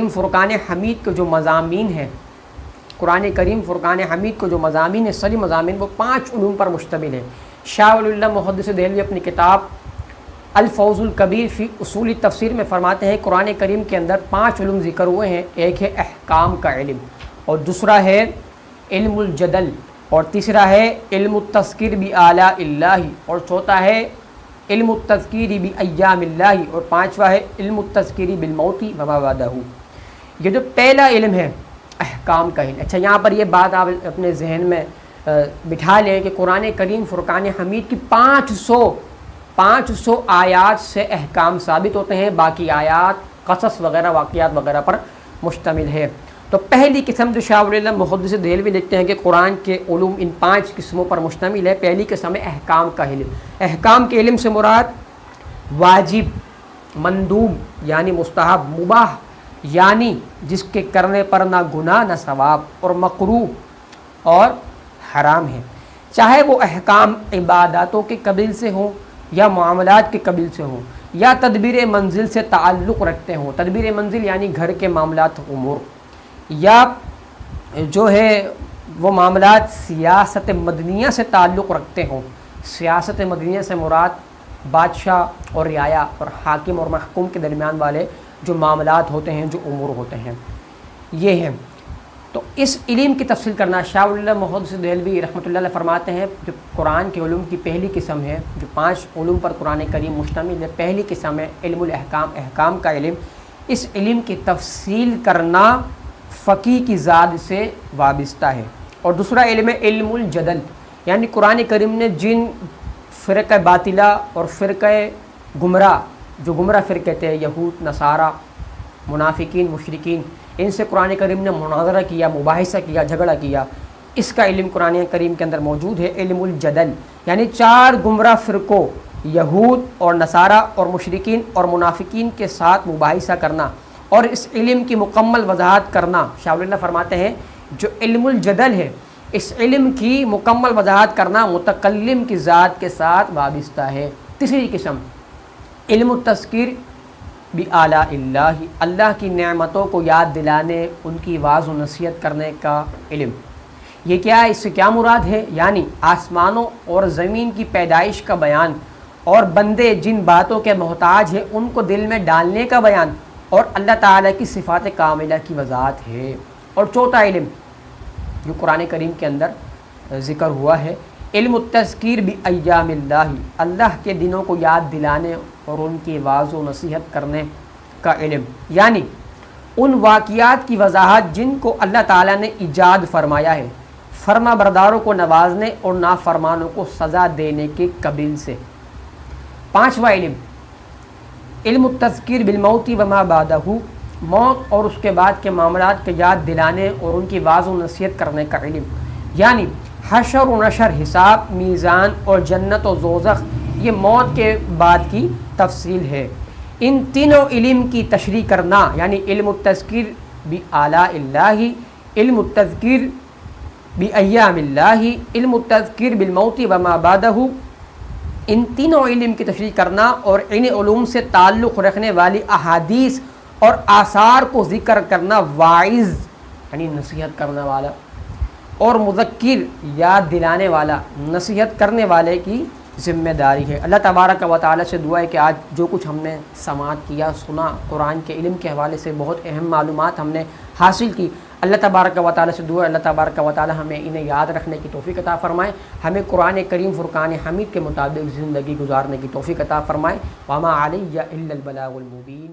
فرقان حمید کے جو مضامین ہیں، قرآن کریم فرقان حمید کو جو مضامین ہیں، ساری مضامین وہ 5 علوم پر مشتمل ہے۔ شاہ ولی اللہ محدث دہلوی اپنی کتاب الفوز الکبیر فی اصول تفسیر میں فرماتے ہیں قرآن کریم کے اندر 5 علوم ذکر ہوئے ہیں۔ ایک ہے احکام کا علم، اور دوسرا ہے علم الجدل، اور تیسرا ہے علم التذکیر بآلاء اللہ، اور چوتھا ہے علم التذکیر بایام اللہ، اور پانچواں ہے علم التذکیر بالموت وما بعدہ۔ یہ جو پہلا علم ہے احکام کا علم، اچھا یہاں پر یہ بات آپ اپنے ذہن میں بٹھا لیں کہ قرآن کریم فرقان حمید کی 500 آیات سے احکام ثابت ہوتے ہیں، باقی آیات قصص وغیرہ واقعات وغیرہ پر مشتمل ہے۔ تو پہلی قسم جو شاہ ولی اللہ محدث دہلوی لکھتے ہیں کہ قرآن کے علوم ان 5 قسموں پر مشتمل ہے۔ پہلی قسم ہے احکام کا علم۔ احکام کے علم سے مراد واجب، مندوب یعنی مستحب، مباح یعنی جس کے کرنے پر نہ گناہ نہ ثواب، اور مکروہ اور حرام ہے، چاہے وہ احکام عباداتوں کے قبیل سے ہوں یا معاملات کے قبیل سے ہوں، یا تدبیر منزل سے تعلق رکھتے ہوں۔ تدبیر منزل یعنی گھر کے معاملات امور، یا جو ہے وہ معاملات سیاست مدنیہ سے تعلق رکھتے ہوں۔ سیاست مدنیہ سے مراد بادشاہ اور رعایا اور حاکم اور محکوم کے درمیان والے جو معاملات ہوتے ہیں، جو امور ہوتے ہیں، یہ ہیں۔ تو اس علم کی تفصیل کرنا شاہ ولی اللہ محدث دہلوی رحمۃ اللہ علیہ فرماتے ہیں جو قرآن کے علوم کی پہلی قسم ہے، جو 5 علوم پر قرآن کریم مشتمل ہے، پہلی قسم ہے علم الاحکام، احکام کا علم۔ اس علم کی تفصیل کرنا فقیہ کی ذات سے وابستہ ہے۔ اور دوسرا علم ہے علم الجدل، یعنی قرآن کریم نے جن فرقہ باطلہ اور فرقہ گمراہ، جو گمراہ فرقے تھے، یہود، نصارہ، منافقین، مشرکین، ان سے قرآن کریم نے مناظرہ کیا، مباحثہ کیا، جھگڑا کیا، اس کا علم قرآن کریم کے اندر موجود ہے۔ علم الجدل یعنی 4 گمراہ فرقوں یہود اور نصارہ اور مشرکین اور منافقین کے ساتھ مباحثہ کرنا اور اس علم کی مکمل وضاحت کرنا۔ شاہ ولی اللہ فرماتے ہیں جو علم الجدل ہے، اس علم کی مکمل وضاحت کرنا متکلم کی ذات کے ساتھ وابستہ ہے۔ تیسری قسم علم التذکیر بآلاء اللہ، اللہ کی نعمتوں کو یاد دلانے، ان کی واعظ و نصیحت کرنے کا علم۔ یہ کیا ہے، اس سے کیا مراد ہے؟ یعنی آسمانوں اور زمین کی پیدائش کا بیان، اور بندے جن باتوں کے محتاج ہیں ان کو دل میں ڈالنے کا بیان، اور اللہ تعالیٰ کی صفات کاملہ کی وضاحت ہے۔ اور چوتھا علم جو قرآن کریم کے اندر ذکر ہوا ہے علم التذکیر بایام اللہ، اللہ کے دنوں کو یاد دلانے اور ان کی واعظ و نصیحت کرنے کا علم، یعنی ان واقعات کی وضاحت جن کو اللہ تعالیٰ نے ایجاد فرمایا ہے، فرما برداروں کو نوازنے اور نافرمانوں کو سزا دینے کے قبیل سے۔ پانچواں علم علم التذکیر بالموت وما بعدہ، موت اور اس کے بعد کے معاملات کے یاد دلانے اور ان کی واعظ و نصیحت کرنے کا علم، یعنی حشر و نشر، حساب، میزان اور جنت و دوزخ، یہ موت کے بعد کی تفصیل ہے۔ ان تینوں علم کی تشریح کرنا یعنی علم التذکیر بآلاء اللہ، علم التذکیر بایام اللہ، علم التذکیر بالموت وما بعدہ، ان تینوں علم کی تشریح کرنا اور ان علوم سے تعلق رکھنے والی احادیث اور آثار کو ذکر کرنا واعظ یعنی نصیحت کرنے والا اور مذکر یاد دلانے والا، نصیحت کرنے والے کی ذمہ داری ہے۔ اللہ تبارک و تعالیٰ سے دعا ہے کہ آج جو کچھ ہم نے سماعت کیا، سنا، قرآن کے علم کے حوالے سے بہت اہم معلومات ہم نے حاصل کی، اللہ تبارک و تعالیٰ سے دعا ہے اللہ تبارک و تعالیٰ ہمیں انہیں یاد رکھنے کی توفیق عطا فرمائے، ہمیں قرآن کریم فرقان حمید کے مطابق زندگی گزارنے کی توفیق عطا فرمائے۔ وما علی الا البلاغ المبین۔